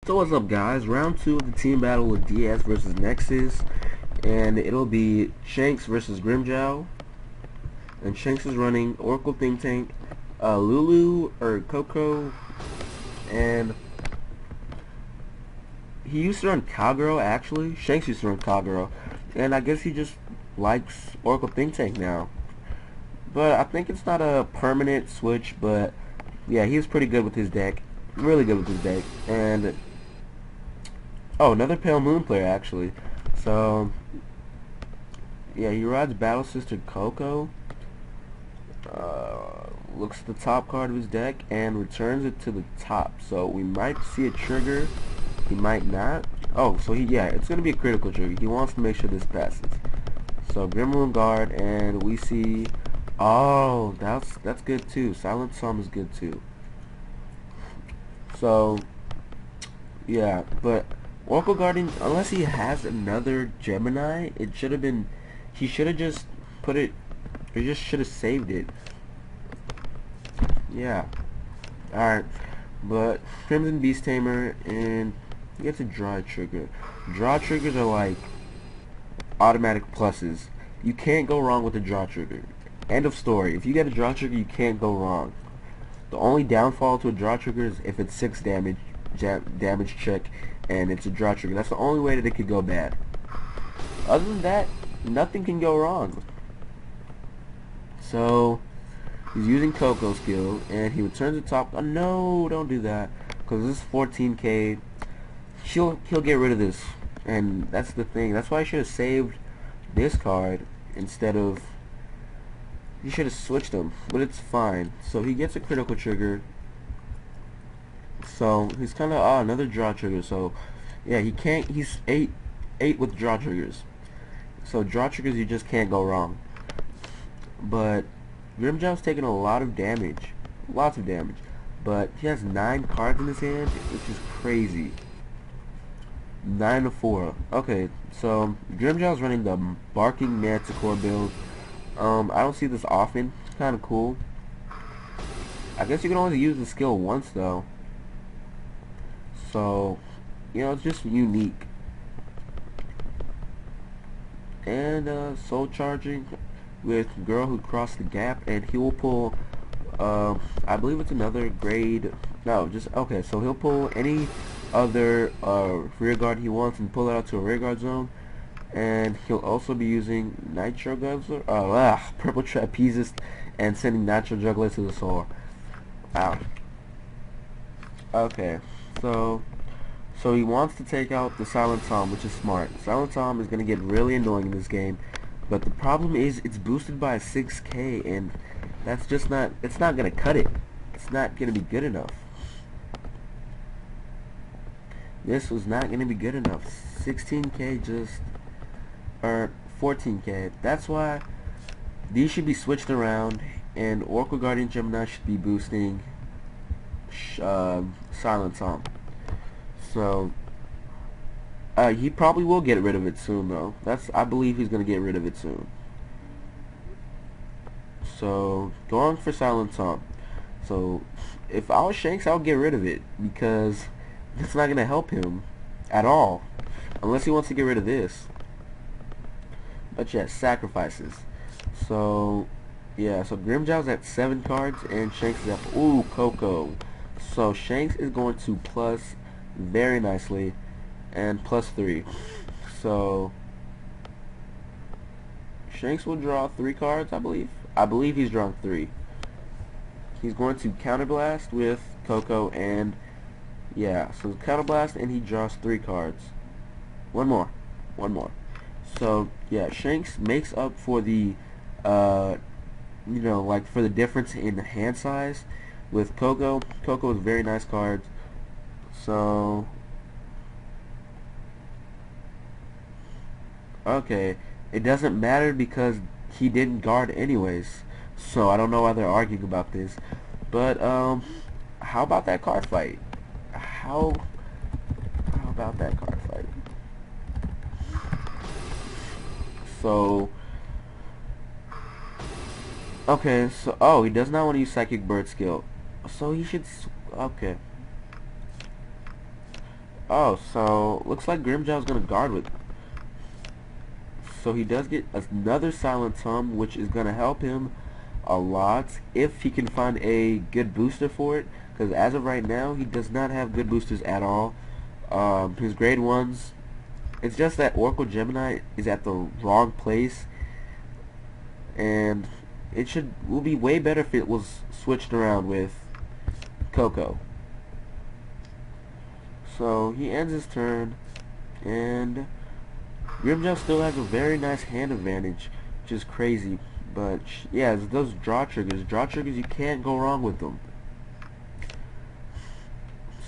So what's up, guys? Round 2 of the team battle with DS versus Nexus, and it'll be Shanks versus Grimjow. And Shanks is running Oracle Think Tank, Lulu or Coco, and he used to run Cowgirl actually. Shanks used to run Cowgirl, and I guess he just likes Oracle Think Tank now. But I think it's not a permanent switch, but yeah, he's pretty good with his deck. Really good with his deck. And oh, another Pale Moon player actually. So yeah, he rides Battle Sister Coco. Looks at the top card of his deck and returns it to the top. So we might see a trigger. He might not. Oh, so it's gonna be a critical trigger. He wants to make sure this passes. So Gremlin Guard, and we see. Oh, that's good too. Silent Psalm is good too. So yeah, but Oracle Guardian, unless he has another Gemini, it should have been. He should have just put it. He just should have saved it. Yeah. Alright. But Crimson Beast Tamer, and he gets a draw trigger. Draw triggers are like automatic pluses. You can't go wrong with a draw trigger. End of story. If you get a draw trigger, you can't go wrong. The only downfall to a draw trigger is if it's 6 damage check and it's a draw trigger. That's the only way that it could go bad. Other than that, nothing can go wrong. So he's using Coco skill, and he returns the top. Oh no, don't do that, because this is 14k. He'll get rid of this, and that's the thing. That's why I should have saved this card instead of. He should have switched them, but it's fine. So he gets a critical trigger. So he's kind of another draw trigger. So yeah, he can't. He's 8 with draw triggers. So draw triggers, you just can't go wrong. But Grimjow's taking a lot of damage, lots of damage. But he has 9 cards in his hand, which is crazy. 9 to 4. Okay, so Grimjow's running the Barking Manticore build. I don't see this often. It's kind of cool. I guess you can only use the skill once though. So, you know, it's just unique. And soul charging with Girl Who Crossed the Gap, and he will pull I believe it's another grade. No, just okay, so he'll pull any other rear guard he wants and pull it out to a rear guard zone. And he'll also be using Nitro Guzzler, Purple Trapezist, and sending Nitro Juggler to the soul. Wow. Okay, so he wants to take out the Silent Tom, which is smart. Silent Tom is going to get really annoying in this game, but the problem is it's boosted by 6k, and that's just not. It's not going to cut it. It's not going to be good enough. This was not going to be good enough. 16k just. Or 14k. That's why these should be switched around, and Oracle Guardian Gemini should be boosting Silent Tom. So he probably will get rid of it soon though. I believe he's gonna get rid of it soon. So going for Silent Tom. So if I was Shanks, I would get rid of it, because it's not gonna help him at all unless he wants to get rid of this. But yeah, sacrifices. So yeah, so Grimjow's at 7 cards and Shanks is at Coco. So Shanks is going to plus very nicely and +3. So Shanks will draw 3 cards, I believe. I believe he's drawn 3. He's going to counterblast with Coco, and yeah, so counterblast, and he draws 3 cards. One more. So yeah, Shanks makes up for the you know, like for the difference in the hand size with Coco. Coco is very nice cards. So okay, it doesn't matter because he didn't guard anyways. So I don't know why they're arguing about this. But how about that card fight? How about that card fight? So okay, so he does not want to use Psychic Bird skill, so he should okay. Oh, so looks like Grimjow's gonna guard with. So he does get another Silent Tongue, which is gonna help him a lot if he can find a good booster for it. Because as of right now, he does not have good boosters at all. His grade ones, it's just that Oracle Gemini is at the wrong place, and it will be way better if it was switched around with Coco. So he ends his turn, and Grimjow still has a very nice hand advantage, which is crazy. But yeah, it's those draw triggers. Draw triggers, you can't go wrong with them.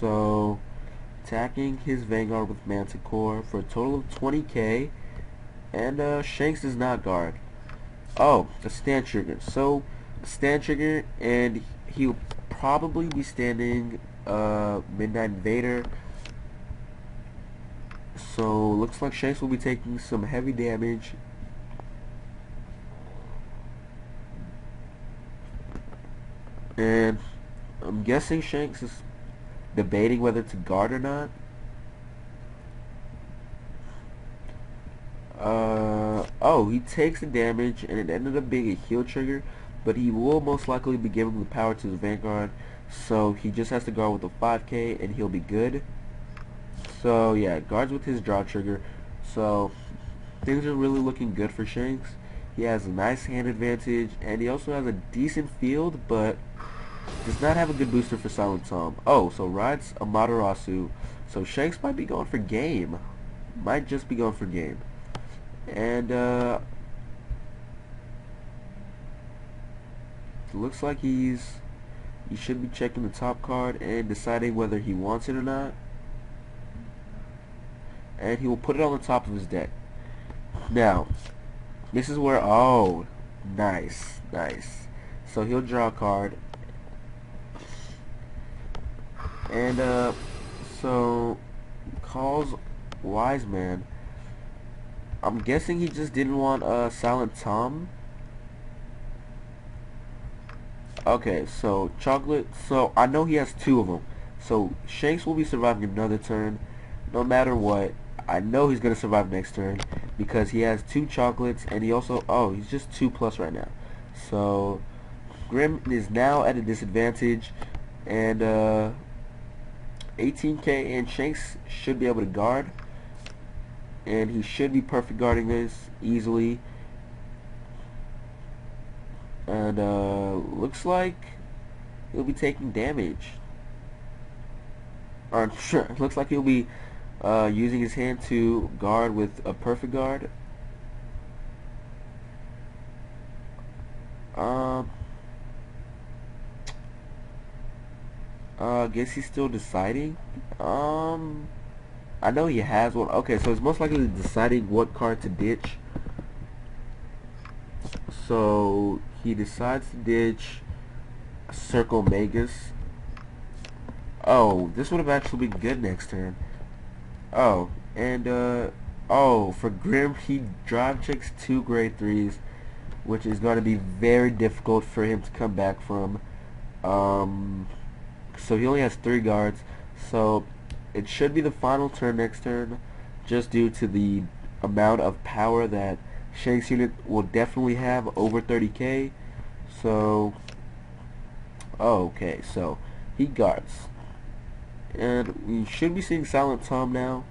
So attacking his Vanguard with Manticore for a total of 20k, and Shanks does not guard. Oh, a stand trigger. So stand trigger, and he'll probably be standing Midnight Invader. So looks like Shanks will be taking some heavy damage. And I'm guessing Shanks is debating whether to guard or not. Oh, he takes the damage, and it ended up being a heal trigger, but he will most likely be giving the power to his Vanguard, so he just has to guard with a 5k and he'll be good. So yeah, guards with his draw trigger. So things are really looking good for Shanks. He has a nice hand advantage, and he also has a decent field, but does not have a good booster for Silent Tom. Oh, so rides Amaterasu. So Shanks might be going for game. Might just be going for game. And looks like he should be checking the top card and deciding whether he wants it or not. And he will put it on the top of his deck. Now, this is where, oh, nice, nice. So he'll draw a card. And so calls Wise Man. I'm guessing he just didn't want Silent Tom. Okay, so chocolate. So I know he has two of them. So Shanks will be surviving another turn, no matter what. I know he's gonna survive next turn because he has two chocolates, and he also, oh, he's just 2+ right now. So Grim is now at a disadvantage, and 18k, and Shanks should be able to guard, and he should be perfect guarding this easily. And looks like he'll be taking damage. Or sure, looks like he'll be using his hand to guard with a perfect guard. I guess he's still deciding. I know he has one. Okay, so he's most likely deciding what card to ditch. So he decides to ditch Circle Magus. Oh, this would have actually been good next turn. Oh, and oh, for Grim, he drive checks 2 grade 3s, which is going to be very difficult for him to come back from. So he only has 3 guards, so it should be the final turn next turn, just due to the amount of power that Shanks' unit will definitely have, over 30k. So, oh, okay, so he guards, and we should be seeing Silent Tom now.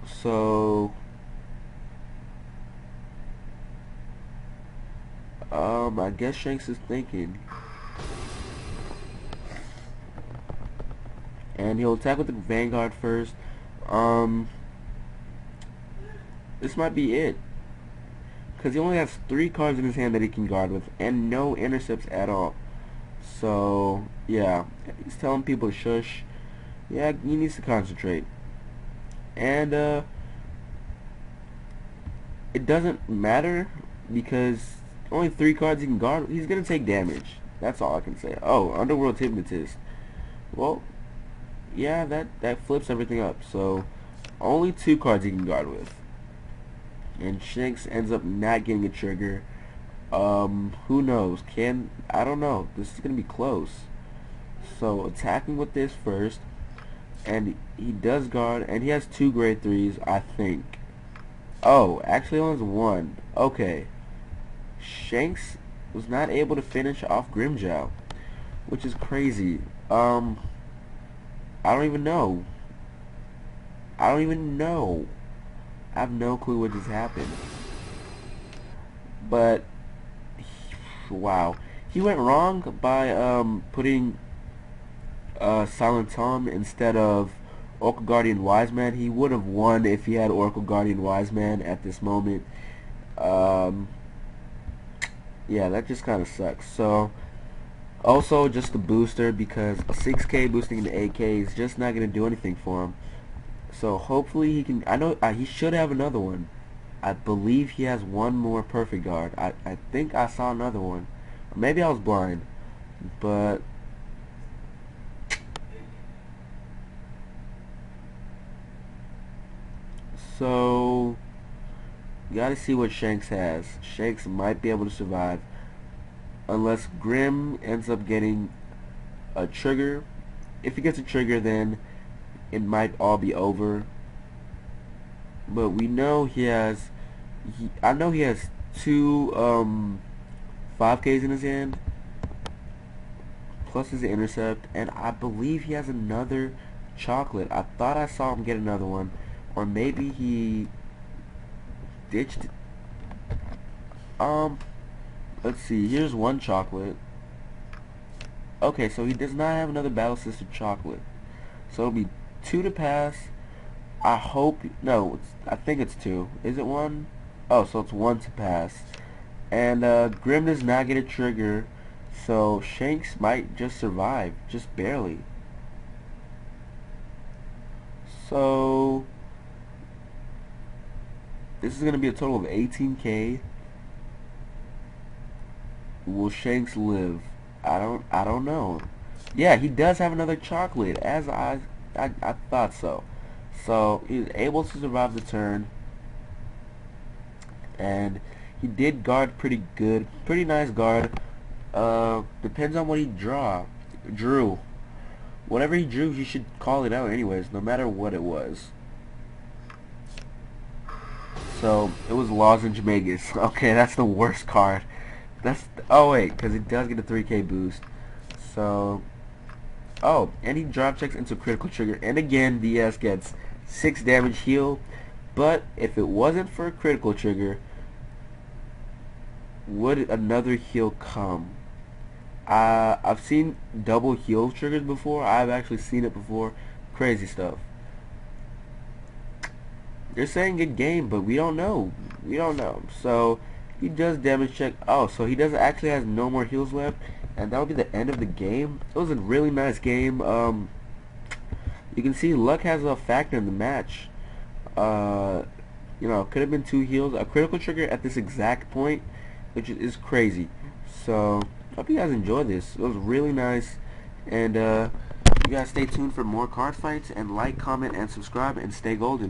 So I guess Shanks is thinking, and he'll attack with the Vanguard first. This might be it, because he only has 3 cards in his hand that he can guard with, and no intercepts at all. So yeah, he's telling people to shush. Yeah, he needs to concentrate. And it doesn't matter, because only 3 cards he can guard. He's gonna take damage. That's all I can say. Oh, Underworld Hypnotist. Well, yeah, that flips everything up. So only 2 cards he can guard with, and Shanks ends up not getting a trigger. Who knows? I don't know. This is gonna be close. So attacking with this first, and he does guard, and he has 2 grade 3s, I think. Oh, actually only has 1. Okay. Shanks was not able to finish off Grimjow, which is crazy. I don't even know. I don't even know. I have no clue what just happened. But wow, he went wrong by putting Silent Tom instead of Oracle Guardian Wise Man. He would have won if he had Oracle Guardian Wise Man at this moment. Yeah, that just kind of sucks. So also just the booster, because a 6k boosting into 8k is just not going to do anything for him. So hopefully he can. I know he should have another one. I believe he has one more perfect guard. I think I saw another one. Or maybe I was blind. But so you gotta see what Shanks has. Shanks might be able to survive unless Grim ends up getting a trigger. If he gets a trigger, then it might all be over. But we know he has I know he has 2 5Ks in his hand plus his intercept, and I believe he has another chocolate. I thought I saw him get another one, or maybe he ditched. Let's see. Here's 1 chocolate. Okay, so he does not have another battle sister chocolate, so it'll be 2 to pass. I hope no. I think it's 2. Is it 1? Oh, so it's 1 to pass. And Grim does not get a trigger, so Shanks might just survive, just barely. So this is gonna be a total of 18k. Will Shanks live? I don't know. Yeah, he does have another chocolate, as I thought so. So he's able to survive the turn, and he did guard pretty good, pretty nice guard. Depends on what he drew. Whatever he drew, he should call it out anyways, no matter what it was. So it was Lozenge Magus. Okay, that's the worst card. Oh wait, because it does get a 3k boost. So and he drop checks into critical trigger, and again DS gets 6 damage heal. But if it wasn't for a critical trigger, would another heal come? I've seen double heal triggers before. I've actually seen it before. Crazy stuff. They're saying good game, but we don't know. We don't know. So he does damage check. Oh, so he does actually has no more heals left, and that'll be the end of the game. It was a really nice game. You can see luck has a factor in the match. You know, could have been 2 heals, a critical trigger at this exact point, which is crazy. So hope you guys enjoyed this. It was really nice, and you guys stay tuned for more card fights, and like, comment, and subscribe, and stay golden.